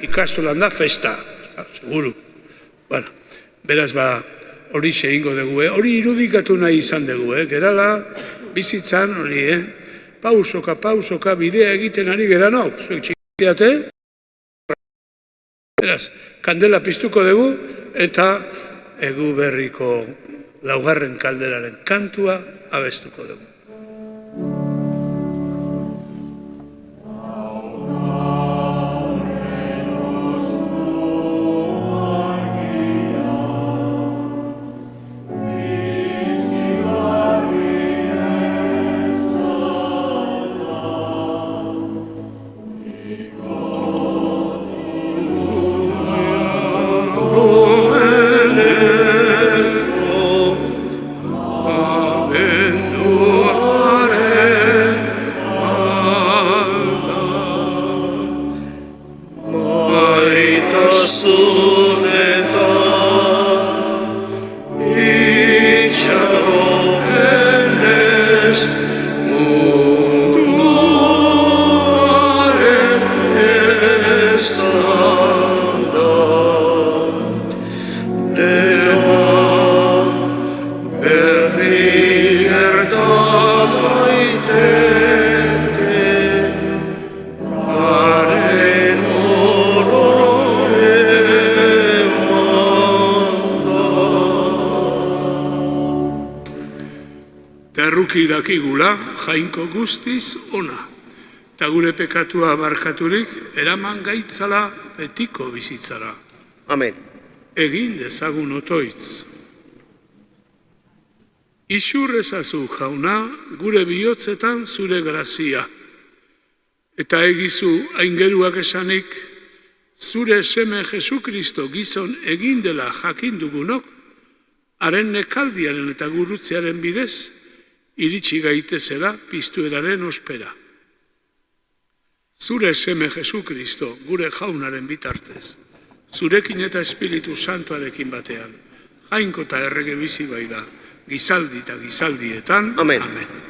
ikastolan da festa, seguru. Bueno, beraz hori egingo dugu, hori irudikatu nahi izan dugu, gerala bizitzan hori, pausoka bidea egiten ari geranok, zuek txikiate, beraz, kandela piztuko dugu, eta egu berriko laugarren kalderaren kantua abestuko dugu. Dakigula jainko guztiz ona, eta gure pekatua barkaturik eraman gaitzala betiko bizitzara. Amen. Egin dezagun otoitz. Ixur ezazu jauna gure bihotzetan zure grazia, eta egizu aingeruak esanik zure seme Jesukristo gizon egin dela jakindugunok, haren nekaldiaren eta gurutzearen bidez, iritsi gaitezela piztueraren ospera. Zure seme Jesukristo, gure jaunaren bitartez, zurekin eta Espiritu Santuarekin batean, jainko eta errege bizi bai da, gizaldi eta gizaldietan. Amen. Amen.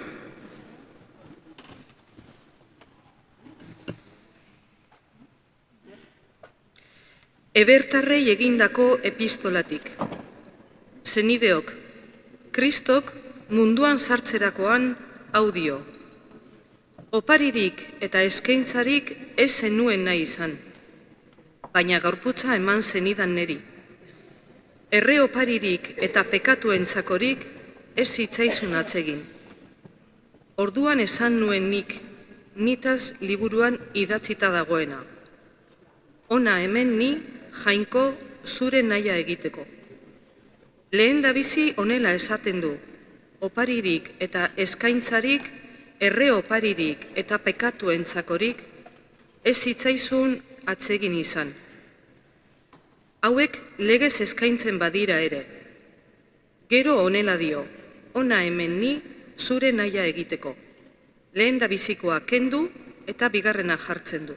Ebertarrei egindako epistolatik. Zenideok, Kristok munduan sartzerakoan hau dio. Oparirik eta eskaintzarik ez zenuen nahi izan, baina gaurputza eman zenidan neri. Erre oparirik eta pekatuentzakorik ez zitzaizun atzegin. Orduan esan nuen nik, nitaz liburuan idatzita dagoena. Ona hemen ni, jainko, zure nahia egiteko. Lehen dabizi honela esaten du, oparirik eta eskaintzarik, erre oparirik eta pekatuentzakorik, ez zitzaizun atsegin izan. Hauek legez eskaintzen badira ere. Gero honela dio, ona hemen ni zure nahia egiteko. Lehen dabizikoa kendu eta bigarrena jartzen du.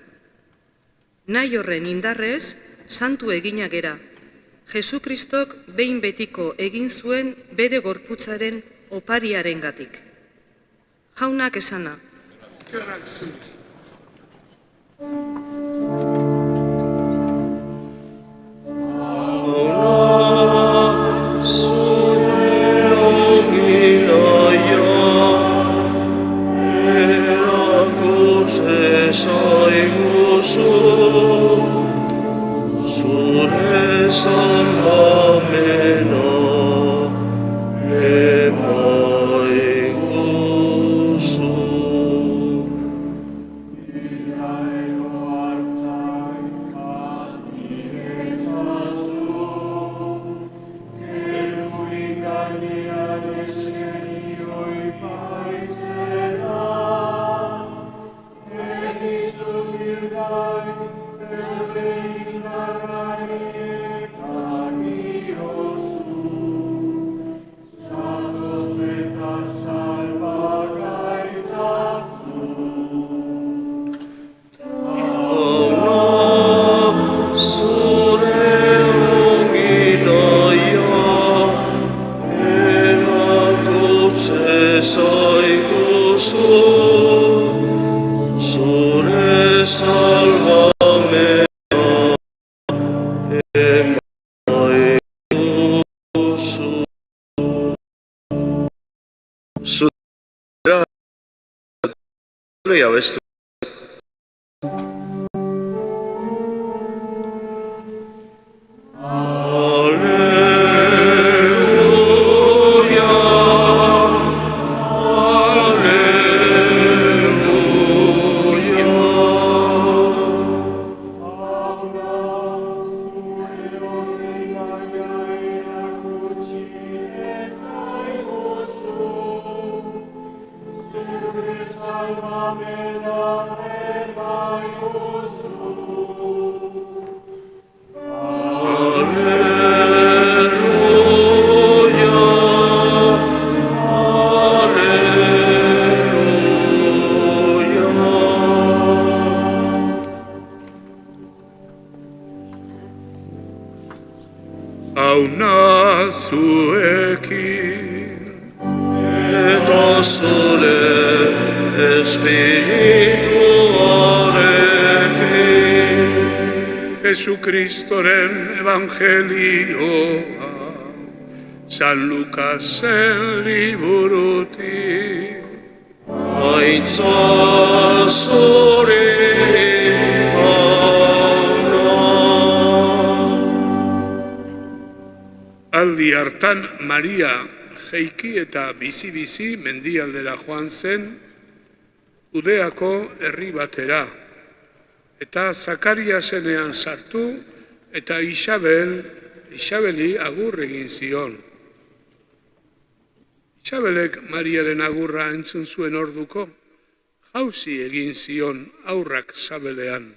Nahi horren indarrez, santu egina gera. Jesukristok behin betiko egin zuen bere gorputzaren opariaren gatik. Jaunak esana. Zutera abestu. Auna zuekin, Eta zure espirituarekin. Jesukristoren evangelioa, San Lukasen liburutik. Aitza zure Aldi hartan Maria jeiki eta bizi-bizi mendialdera joan zen, Judeako herri batera, eta Zakariasenean sartu eta Isabeli agur egin zion. Isabelek Mariaren agurra entzun zuen orduko, jauzi egin zion aurrak sabelean.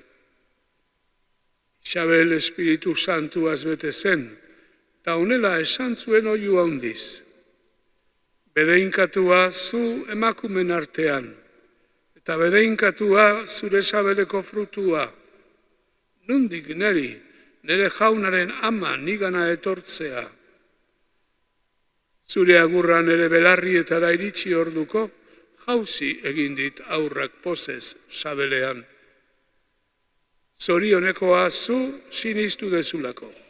Isabel Espiritu Santuaz bete zen, eta honela esan zuen oihu handiz. Bedeinkatua zu emakumen artean, eta bedeinkatua zure sabeleko frutua. Nundik nire jaunaren ama nigana etortzea. Zure agurra nire belarrietara iritsi orduko, jauzi egin dit aurrak pozez sabelean. Zorionekoa zu sinistu dezulako.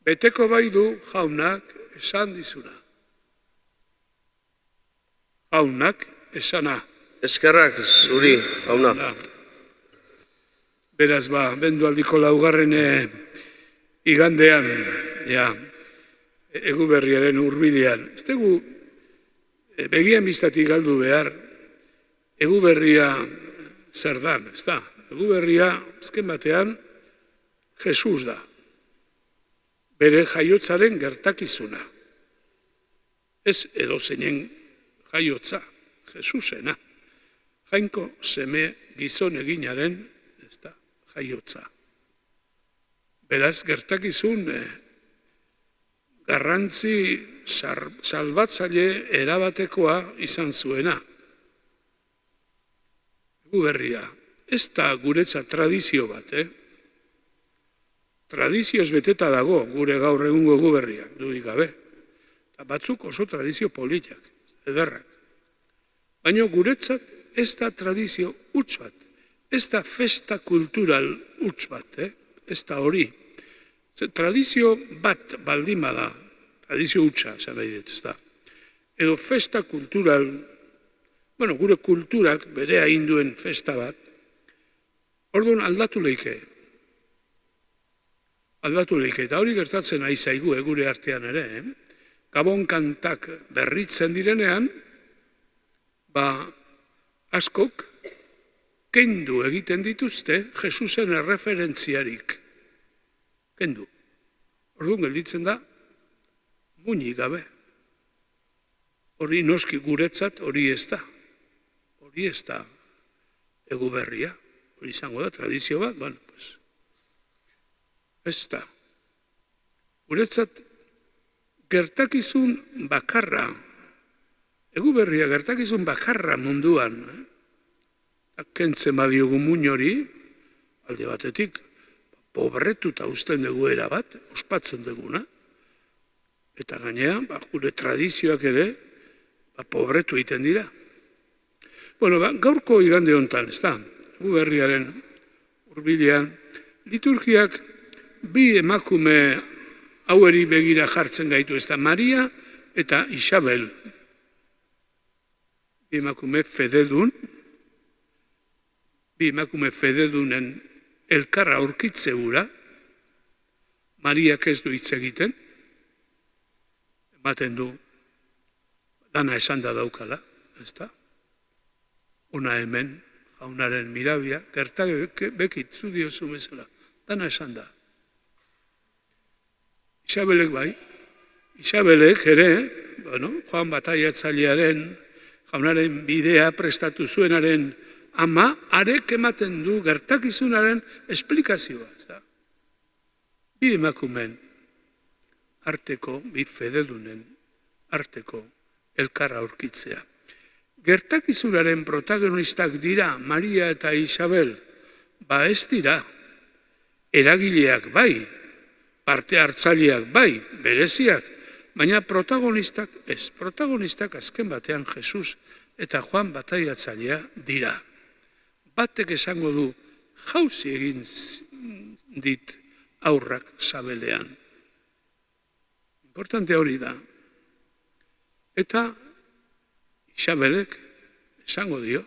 Beteko bai du jaunak esan dizuna. Jaunak esana. eskerrak zuri, hauna. Beraz bendualdiko laugarren igandean, Eguberriaren hurbilean. Ez dugu begien biztatik galdu behar, Eguberria zer dan, ez da? Eguberria, azken batean, Jesus da. Bere jaiotzaren gertakizuna. Ez edozeinen jaiotza, Jesusena. Jainko seme gizon eginaren, ez da, jaiotza. Beraz, gertakizun garrantzi salbatzaile erabatekoa izan zuena. Eguberria, ez da guretzat tradizio bat, Tradizioz beteta dago gure gaur egungo eguberriak, dudik gabe. Eta batzuk oso tradizio politak, ederrak. Baina guretzat ez da tradizio huts bat, ez da festa kultural huts bat, ez da hori. Tradizio bat baldin bada, tradizio hutsa, esan nahi dut, ez da. Edo festa kultural, gure kulturak bere hainduen festa bat, orduan aldatu leike. Eta hori gertatzen nahi zaigu gure artean ere. Gabon kantak berritzen direnean, askok kendu egiten dituzte Jesusen erreferentziarik. Kendu. Orduan gelditzen da, muinik gabe. Hori noski guretzat hori ez da. Hori ez da Eguberria. Hori izango da, tradizio bat, ez da. Guretzat gertakizun bakarra, Eguberria gertakizun bakarra munduan, kentzen badiogu muin hori, alde batetik, pobretuta uzten dugu erabat, ospatzen duguna, eta gainean, gure tradizioak ere, pobretu egiten dira. Gaurko igande honetan, ez da, Eguberriaren hurbilean, liturgiak bi emakume haueri begira jartzen gaitu, ez da Maria eta Isabel. Bi emakume fededunen elkarra aurkitze hura, Mariak ez du hitz egiten, ematen du, dana esan da daukala, ez da? Ona hemen, jaunaren mirabia, gertak bekit zu diozu bezala, dana esan da. Isabelek bai, Isabelek ere, Joan Bataiatzailearen, jaunaren bidea prestatu zuenaren ama, arek ematen du gertakizunaren esplikazioa. Bi emakumen arteko, bi fededunen arteko elkarra aurkitzea. Gertakizunaren protagonistak dira Maria eta Isabel, ez dira, eragileak bai, parte hartzaileak bai, bereziak, baina protagonistak ez. Protagonistak azken batean Jesus eta Joan Bataiatzailea dira. Batek esango du, jauzi egin dit aurrak sabelean. Importante hori da. Eta Isabelek esango dio,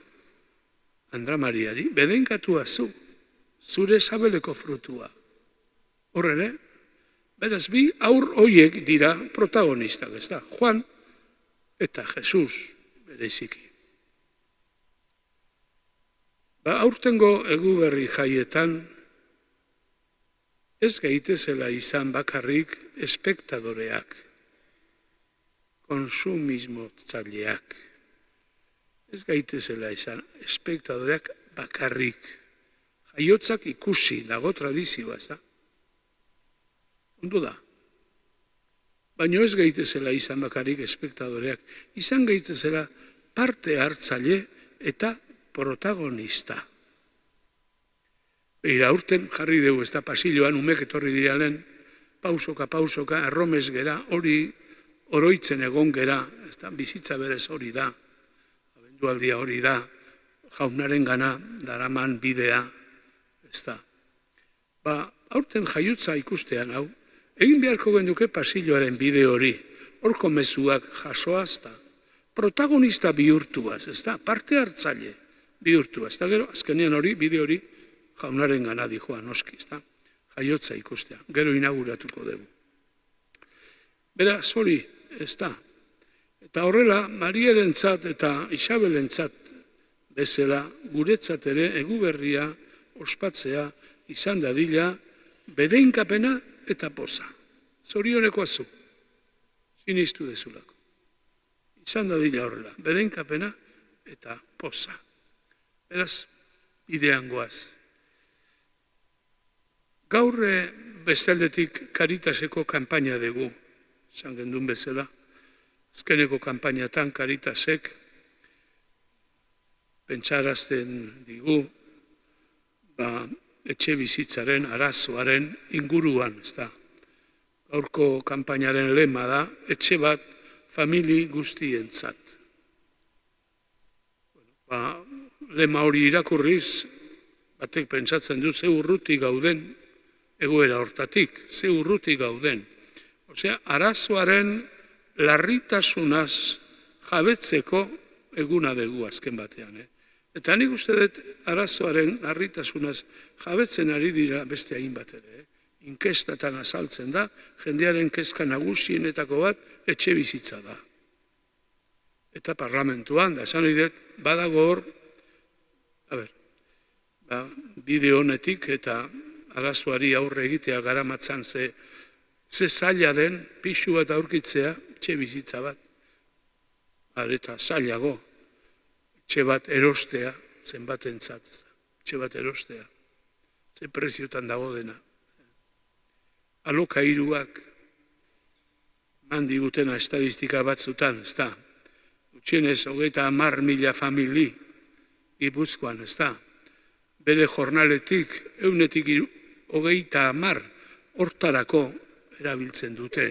Andra Mariari, bedenkatua zure sabeleko frutua. Horre, beraz bi aur hoiek dira protagonistak, ez da, Juan eta Jesus bereziki. Aurtengo eguberri jaietan, ez gaitezela izan bakarrik espektadoreak, konsumismotzaileak. Ez gaitezela izan espektadoreak bakarrik. Jaiotzak ikusi dago tradizioa, ez da? Ondo da. Baina ez gaitezela izan bakarrik espektadoreak, izan gaitezela parte hartzaile eta protagonista. Begira, aurten jarri dugu, ez da pasilloan, umek etorri diralen, pausoka, erromez gera, hori oroitzen egon gera, ez da, bizitza berez hori da, abendualdia hori da, jaunaren gana, daraman bidea, ez da. Aurten jaiotza ikustean, hau, egin beharko genduke pasilloaren bide hori, horko mezuak jasoaz da, protagonista bihurtuaz, ez da, parte hartzaile bihurtuaz, eta gero, azkenean hori, bide hori, jaunaren gana dijoa noski, ez da, jaiotza ikustea, gero inauguratuko dugu. Beraz, hori, ez da. Eta horrela, Mariarentzat eta Isabelentzat bezala, guretzat ere eguberria ospatzea izan dadila, bedeinkapena eta poza. Zorionekoa zu, sinistu dezulako. Izan dadila horrela, bedeinkapena eta poza. Beraz, idean goaz. Gaur bestaldetik Caritaseko kanpaina dugu, esan gendun bezala. Azkeneko kanpainatan Caritasek pentsarazten digu etxe bizitzaren, arazoaren inguruan, ez da. Gaurko kanpainaren lema da, etxe bat famili guztientzat. Lema hori irakurriz, batek pentsatzen du, ze urruti gauden, egoera hortatik, ze urruti gauden. Osea, arazoaren larritasunaz jabetzeko eguna dugu azken batean. Eta nik uste dut arazoaren larritasunaz jabetzen ari dira beste hainbat ere. Inkestatan azaltzen da, jendearen kezka nagusienetako bat etxe bizitza da. Eta parlamentuan, da esan dut, badago hor, bideo honetik eta arazoari aurre egitea garamatzan ze zaila den pixu bat aurkitzea etxe bizitza bat. Eta zailago, etxe bat erostea, zenbatentzat, etxe bat erostea, ze preziotan dago dena. Alokairuak mandigutena estadistika batzutan, ez da, gutxienez 30.000 famili Gipuzkoan, ez da, bere jornaletik, eunetik 30 hortarako erabiltzen dute,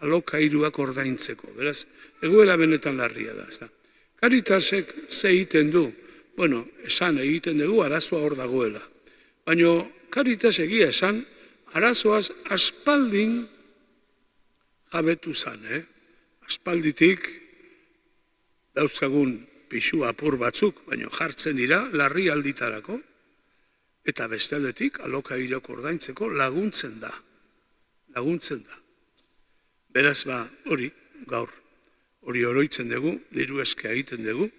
alokairuak ordaintzeko. Beraz, egoera benetan larria da. Caritasek ze egiten du, esan egiten dugu arazoa hor dagoela. Baina Caritas egia esan, arazoaz aspaldin jabetu zan, Aspalditik dauzkagun pixu apur batzuk, baina jartzen dira larri alditarako, eta bestaldetik alokairok ordaintzeko laguntzen da. Beraz hori, gaur, hori oroitzen dugu, diru eskea egiten dugu,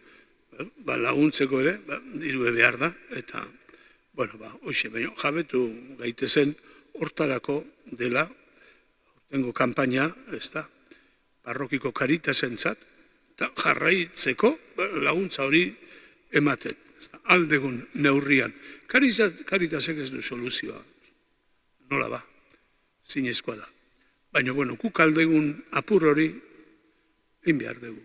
laguntzeko ere, diru behar da, eta, hoxe, baina jabetu gaitezen hortarako dela, tengo kanpaina, ez da, parrokiko karitasentzat, eta jarraitzeko laguntza hori ematen, aldegun neurrian. Karitasek ez du soluzioa, nola ba, zinezkoa da. Baina, guk aldegun apur hori egin behar dugu.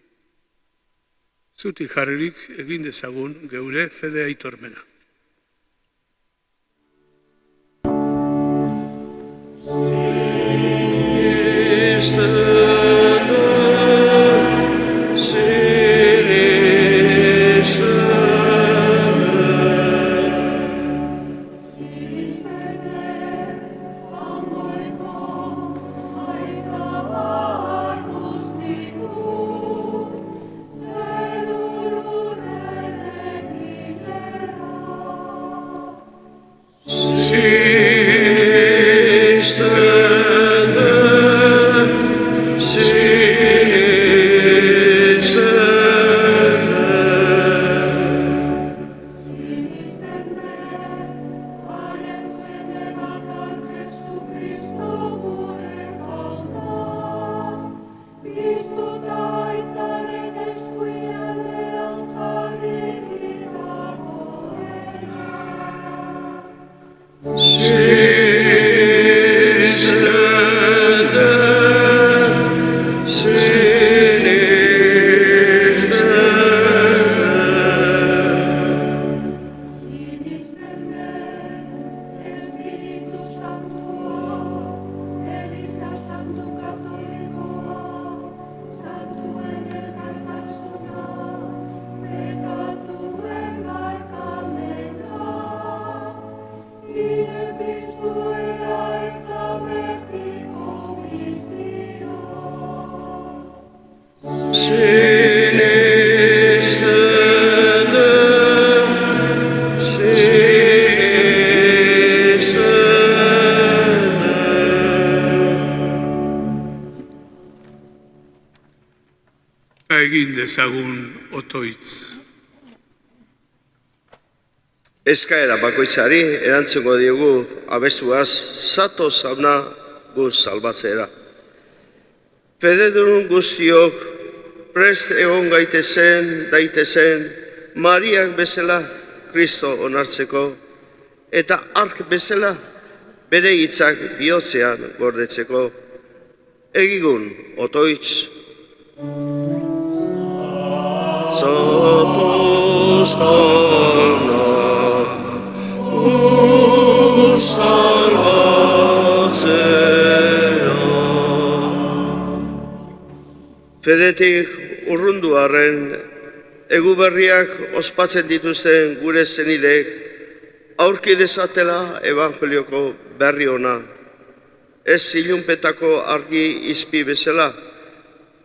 Zutik jarririk egin dezagun geure fede aitormena. Egin dezagun otoitz. Eskaera bakoitzari erantzungo diogu abestuaz, zatoz hauna gu salbatzera. Fededun guztiok prest egon daitezen Mariak bezala Kristo onartzeko eta ark bezala bere hitzak bihotzean gordetzeko. Egigun otoitz. Zatoz hauna salbatzera. Fedetik urrundu arren, eguberriak ospatzen dituzten gure zenidek, aurki dezatela evangelioko berri ona. Ez ilunpetako argi izpi bezala,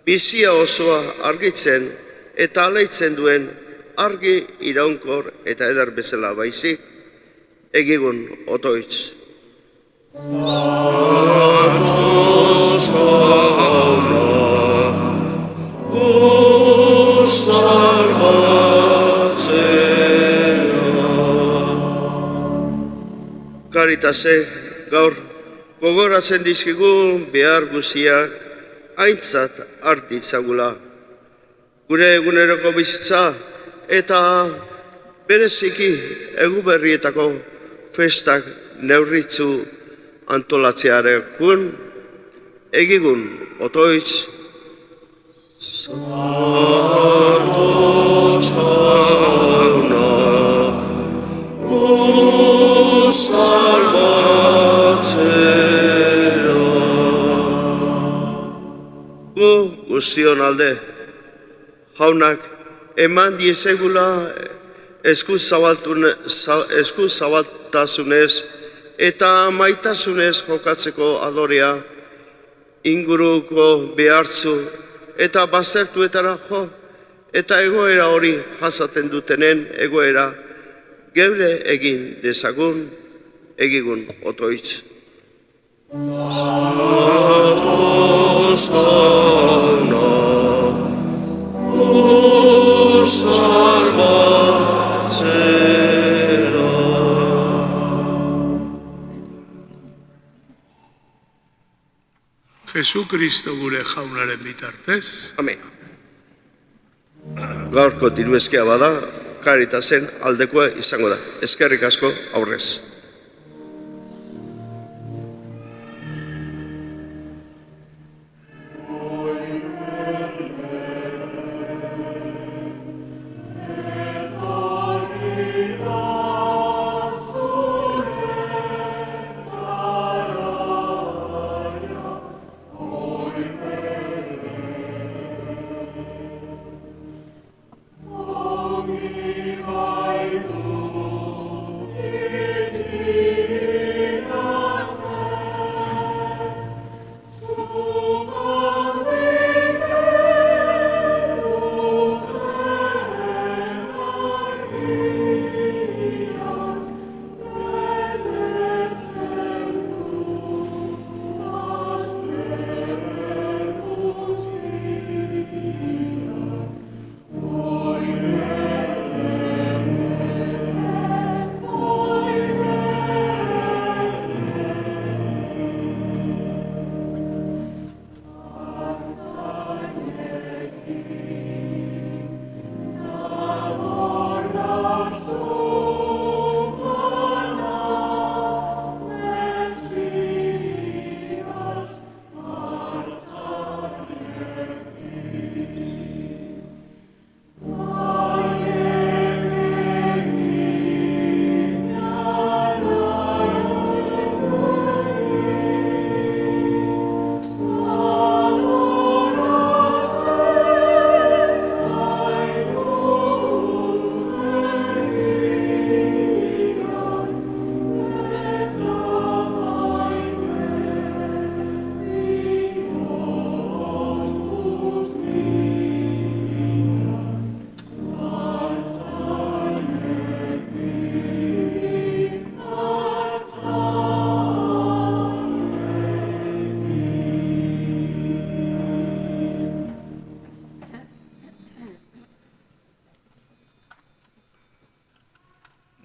bizia osoa argitzen eta alaitzen duen argi iraunkor eta eder bezala baizik, egigun otoitz. Zatoz hauna salbatzera. Karitasek gaur gogoratzen dizkigun behar guztiak aintzat hartitzagula. Gure eguneroko bizitza eta bereziki eguberrietako festak neurritzu antolatzearekun egigun otoitz. Zatoz hauna salbatzera. Gu guztion alde, jaunak eman diezegula eskuzabaltasunez eta maitasunez jokatzeko adorea, inguruko behartzu eta baztertuetara jo, eta egoera hori jasaten dutenen egoera geure egin dezagun, egigun otoitz. Jesukristo gure jaunaren bitartez. Amen. Gaurko diruezkea bada, Karitasen aldekoa izango da. Eskerrik asko aurrez.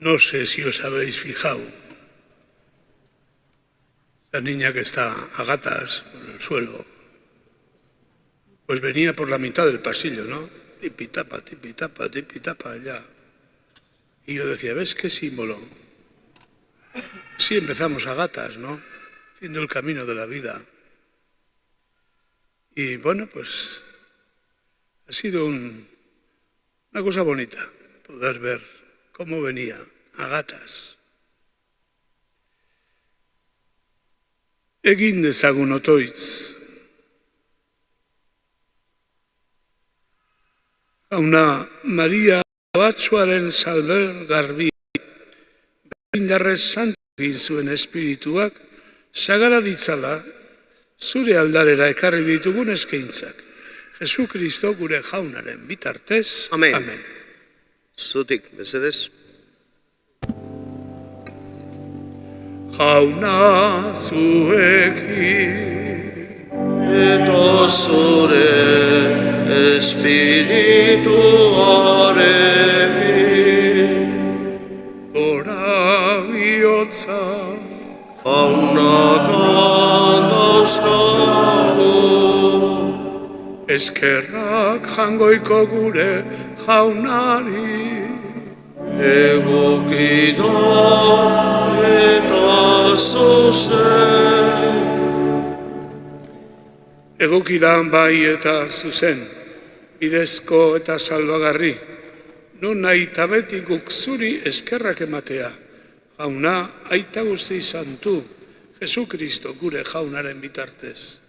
No sé si os habéis fijado. La niña que está a gatas por el suelo, pues venía por la mitad del pasillo, ¿no? Tipitapa, ya. Y yo decía, ¿ves qué símbolo? Sí, empezamos a gatas, ¿no? Haciendo el camino de la vida. Y bueno, pues ha sido una cosa bonita poder ver cómo venía a gatas. Egin dezagun otoitz. Jauna Maria batzuaren salber garbi, indarrez santu egin zuen espirituak, sagara ditzala, zure aldarera ekarri ditugun eskaintzak. Jesukristo gure jaunaren bitartez. Amen. Amen. Zutik, mesedez. Jauna zuekin, Eta zure espirituarekin, gora bihotza, jaunak dauzkagu, eskerrak jangoiko gure jaunari. egokida eta zuzen. Egokidan bai eta zuzen, bidezko eta salbagarri, non nahi beti guk zuri eskerrak ematea, jauna aita guzti santu, Jesukristo gure jaunaren bitartez.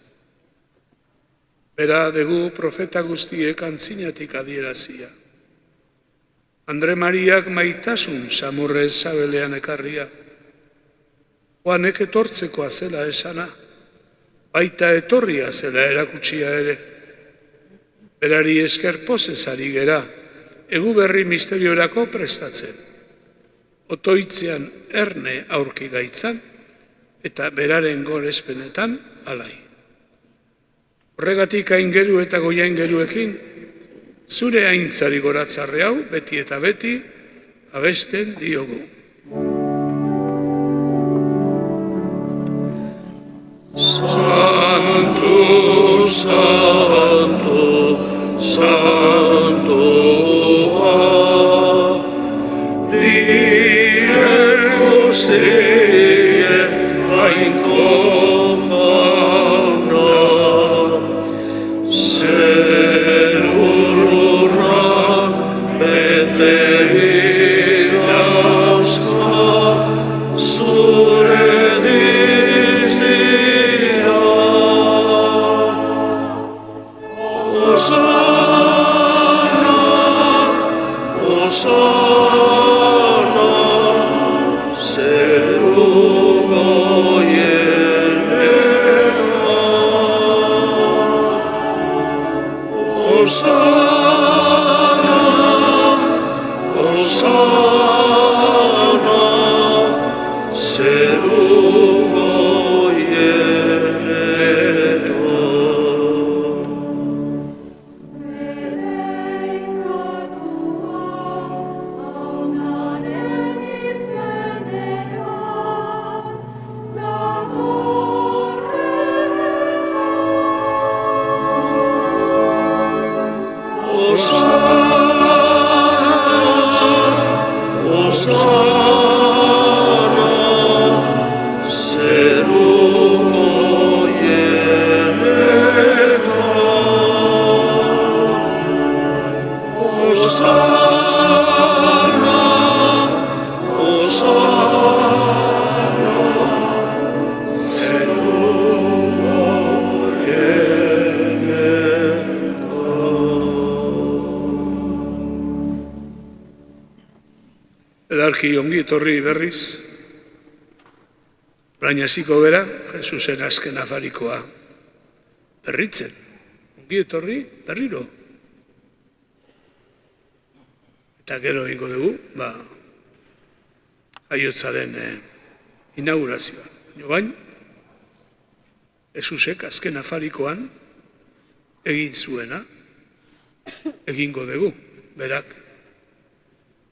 Bera dugu profeta guztiek antzinatik adierazia. Andre Mariak maitasun samurrez sabelean ekarria. Joanek etortzekoa zela esana, baita etorria zela erakutsia ere. Berari esker pozez ari gera, egu berri misteriorako prestatzen. Otoitzean erne aurki gaitzan, eta beraren gorespenetan alai. Horregatik aingeru eta goiaingeruekin, zure aintzari goratzarre hau, beti eta beti, abesten diogu. Santo, Santo, Santoa, dire guztie hainko jauna, zerurra bete dauzka, zure dizdira. Osana, zerugo yenetan. Osana, Osana, zerugo yenetan. Edarki ongi etorri berriz, orain hasiko gera, Jesusen azken afarikoa berritzen. Ongi etorri berriro. Eta gero egingo dugu, jaiotzaren inaugurazioa. Baina, Jesusek azken afarikoan egin zuena, egingo dugu, berak.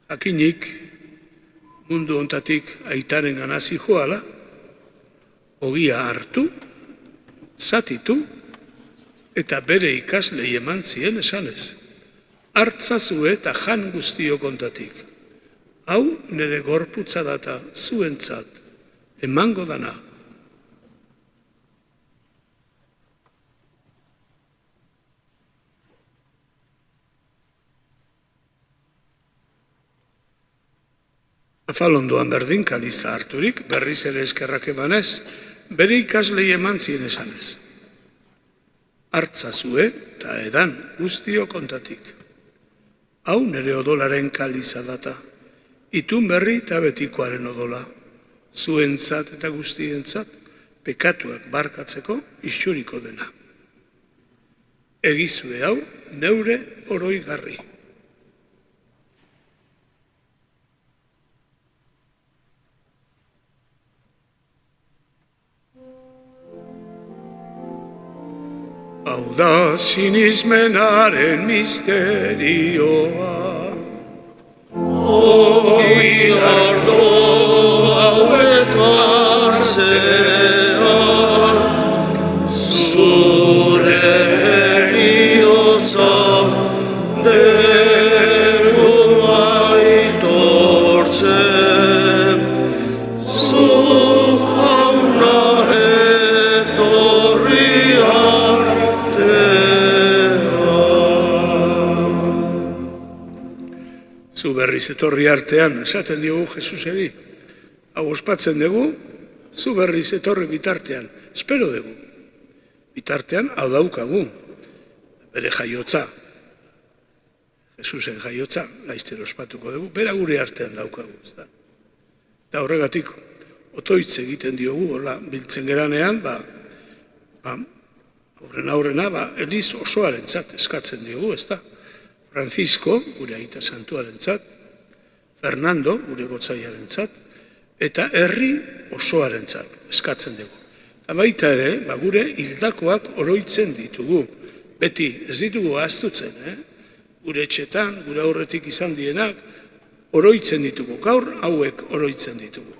Jakinik, mundu ontatik aitaren ganazi joala, ogia hartu, zatitu, eta bere ikaslei eman zien esanez. Hartzazue eta jan guztio kontatik. Hau nire gorputza data zuentzat, emango dana. Afalondoan berdin kaliza harturik, berriz ere eskerrak emanez, bere ikaslei eman zien esanez. Hartzazue eta edan guztio kontatik. Hau nire odolaren kaliza data, itun berri eta betikoaren odola, zuentzat eta guztientzat, pekatuak barkatzeko isuriko dena. Egizue hau neure oroigarri. Hau da sinismenaren misterioa, hoi ardo hauek hartzean, zure eriotza dugu aitortzen, zu jauna etorriak. Zu berriz etorri artean, esaten diogu Jesuseri. Hau ospatzen dugu, zu berriz etorri bitartean, espero dugu. Bitartean, hau daukagu, bere jaiotza. Jesusen jaiotza, laizter ospatuko dugu, bera gure artean daukagu. Eta horregatik, otoitz egiten diogu, hola, biltzen geranean, aurrena, Eliz osoarentzat eskatzen diogu, ezta? Francisco, gure aita santuarentzat, Fernando, gure gotzaiarentzat, eta herri osoarentzat eskatzen dugu. Eta baita ere, gure hildakoak oroitzen ditugu. Beti, ez ditugu ahaztutzen, gure etxetan, gure aurretik izan dienak, oroitzen ditugu. Gaur hauek oroitzen ditugu.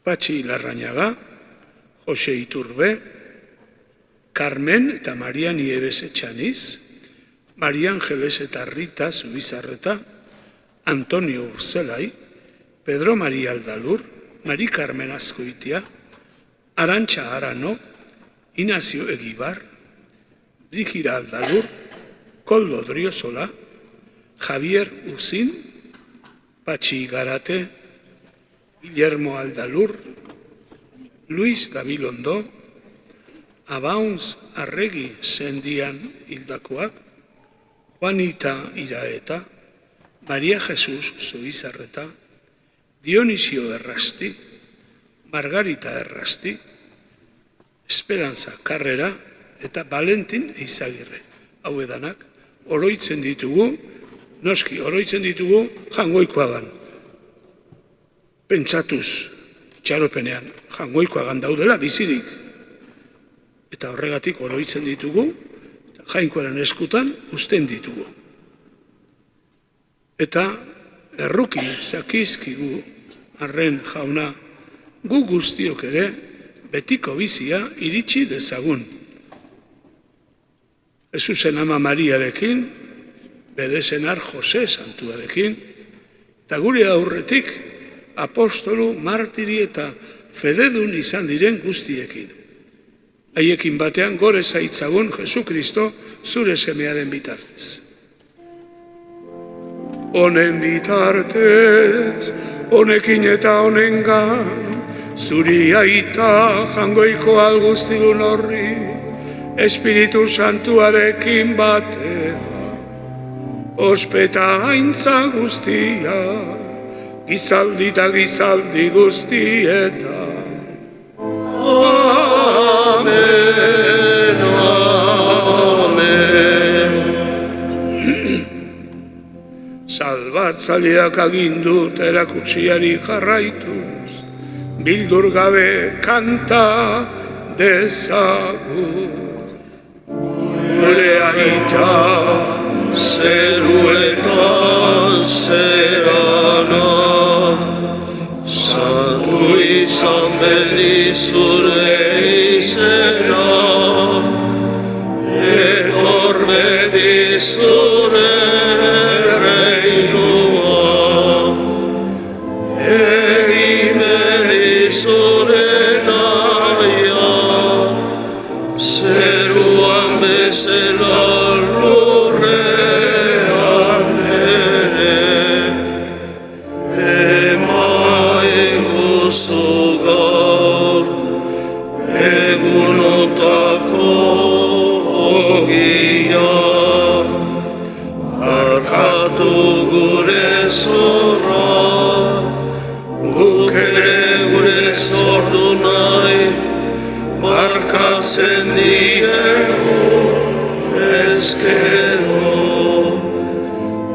Patxi Larrañaga, Jose Iturbe, Carmen eta Maria Nieves Etxaniz, Maria Angeles eta Rita Zubizarreta, Antonio Urzelai, Pedro Maria Aldalur, Mari Carmen Azkoitia, Arantxa Arano, Inazio Egibar, Brigida Aldalur, Koldo Driozola, Javier Uzin, Patxi Garate, Guillermo Aldalur, Luis Gabilondo, Abauntz Arregi Sendian hildakoak, Juanita Iraeta, Maria Jesus Zubizarreta, Dionisio Errasti, Margarita Errasti, Esperanza Carrera eta Valentin Eizagirre. Hau edanak, oroitzen ditugu, noski, oroitzen ditugu Jangoikoagan. Pentsatuz, txaropenean, Jangoikoagan daudela bizirik. Eta horregatik oroitzen ditugu, Jainkoaren eskutan uzten ditugu. Eta erruki zakizkigu arren jauna, gu guztiok ere betiko bizia iritsi dezagun. Jesusen ama Mariarekin, bere senar Jose santuarekin, eta gure aurretik apostolu, martiri eta fededun izan diren guztiekin. Haiekin batean gore zaitzagun Jesukristo zure semearen bitartez. Honen bitartez, honekin eta honengan, zuri aita Jangoiko alguztidun horri, Espiritu Santuarekin batea, ospeta haintza guztia, gizaldi eta gizaldi guztieta. Amen, amen. Salbatzaileak agindut erakutsiari jarraituz, bildur gabe kanta dezagun. Gure aita zeruetan zerana, santu izan bedi zure izena, etor bedi zure reinua, egin bedi zure naia, zeruan bezala lurrean ere, emaen guzu gaur, egunotako ogia, barkatu gure zorra, guk ere gure zordu nahi, barkatzen diegu ezkero,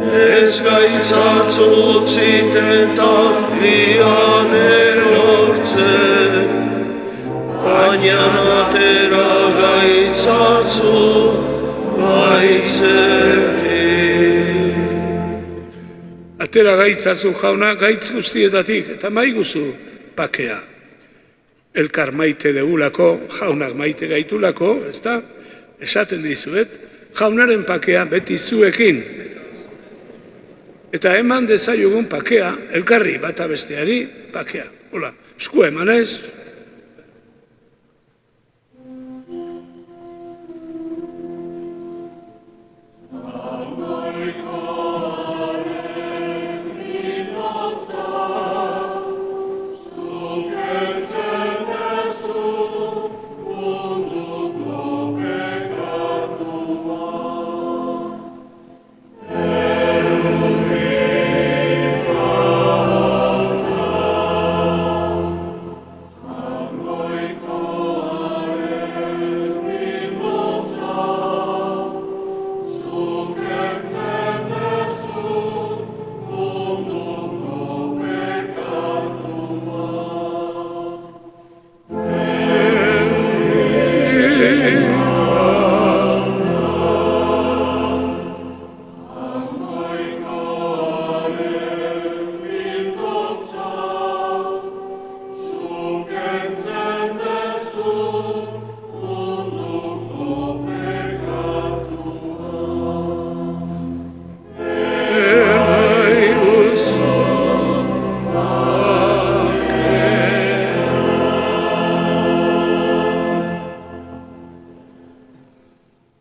ez gaitzatzutzitetan dian erortzen, baina atera gaitzatzu gaitzetik. Atera gaitzazu jauna gaitz guztietatik, eta maiguzu pakea. Elkar maite degulako, jaunak maite gaitulako, ezta? Esaten dizuet, jaunaren pakea beti zuekin. Eta eman dezaiogun pakea, elkarri bata besteari pakea. Hola, esku emanez.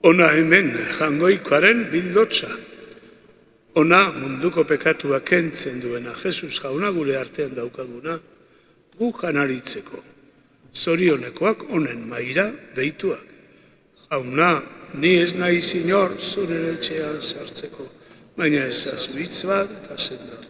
Ona hemen jangoikoaren bildotza. Ona munduko pekatua kentzen duena Jesus jauna gure artean daukaguna, gu janaritzeko. Zorionekoak onen maira deituak. Jauna, ni ez nahi zinor zure etxean sartzeko, baina ezazu hitz bat eta sendatu.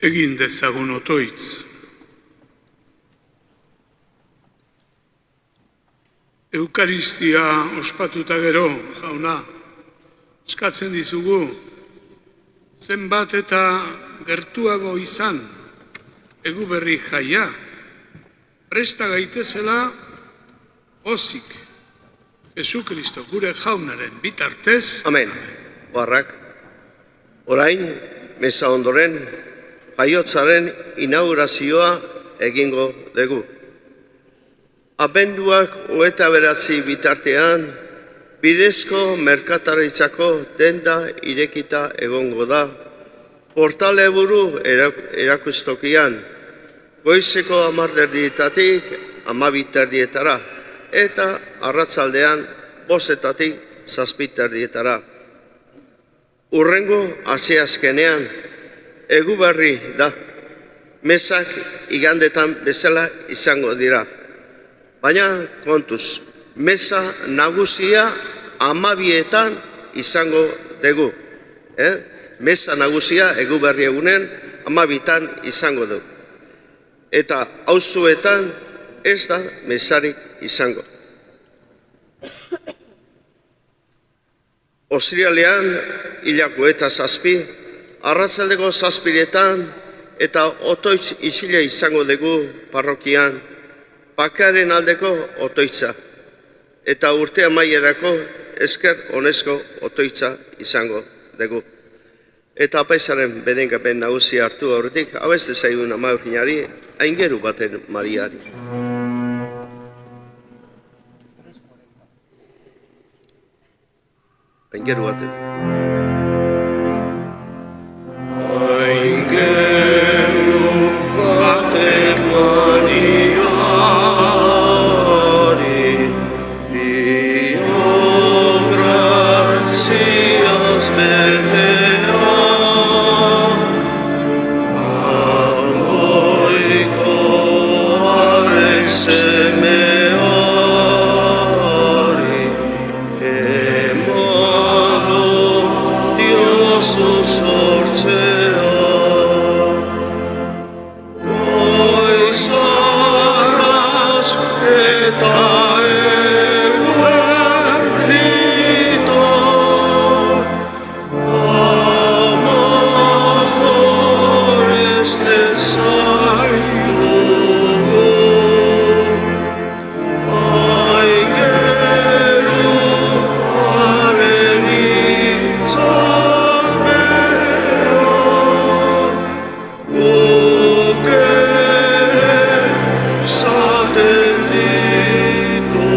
Egin dezagun otoitz. Eukaristia ospatuta gero, jauna, eskatzen dizugu, zenbat eta gertuago izan, Eguberri jaia, presta gaitezela ozik, Jesukristo gure jaunaren bitartez. Amen. Oharrak, orain, meza ondoren, jaiotzaren inaugurazioa egingo dugu. Abenduak 29 bitartean, bidezko merkataritzako denda irekita egongo da, portale buru erakustokian, goizeko 10:00-etatik 12:00-etara, eta arratzaldean 5:00-etatik 7:00-etara. Urrengo asteazkenean, Eguberri da, mesak igandetan bezala izango dira. Baina kontuz, mesa nagusia 12:00-etan izango dugu. Mesa nagusia Eguberri egunen 12:00-etan izango dugu. Eta auzoetan ez da mesarik izango. Ostiralean, 7:00, arratsaldeko 7:00 eta otoitz isila izango dugu parrokian, bakaren aldeko otoitza, eta urte amaierako esker onezko otoitza izango dugu. Eta apaizaren bedenkapen nagusia hartu aurretik, abeste zaigun amaurginari, aingeru baten Mariari. Aingeru baten. Aingeru batek Mariari, dio graziaz betea, agoiko arek semeari, emalo diozu sortzea. Goizarraz eta eguerdito, amor este zaitu. Aingeru haren itzal bera, guk ere izaten ditu.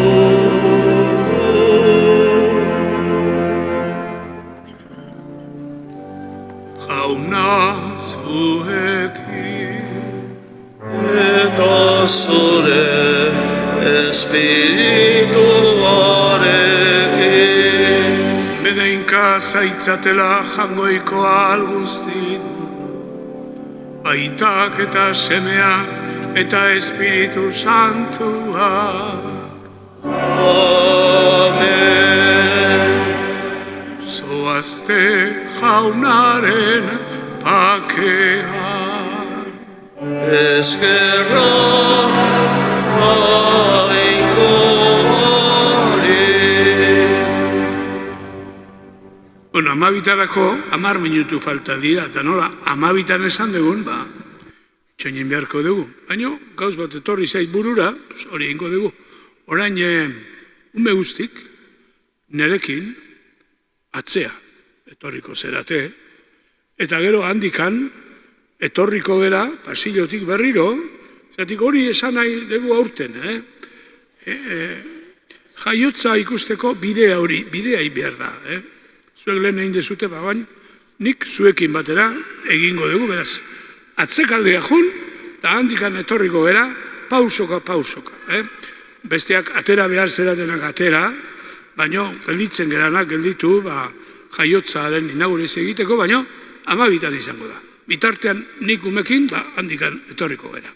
Jauna zuekin eta zure espirituarekin, bedeinka zaitzatela jangoiko alguzti du, aitak eta semeak eta Espiritu Santuak. Amen. Zoazte jaunaren pakean. Eskerra jainkoari. Bueno, 12:00-tarako 10 minutu falta dira, eta nola, 12:00-tan esan dugun, txoinin beharko dugu. Baina, gauz bat etorri zait burura, hori egingo dugu. Orain, ume guztik, nerekin, atzea, etorriko zerate, eta gero handikan, etorriko gera, pasillotik berriro, zatik hori esan nahi dugu aurten, jaiotza ikusteko bidea hori, bidea behar da, Zuek lehen egin dezute, baina nik zuekin batera egingo dugu, beraz, atzekaldea jun, eta handikan etorriko gera, pausoka. Besteak atera behar zeratenak atera, baina gelditzen geranak gelditu, jaiotzaren inaugurez egiteko, baina 12:00-tan izango da. Bitartean nik umekin, handikan etorriko gera.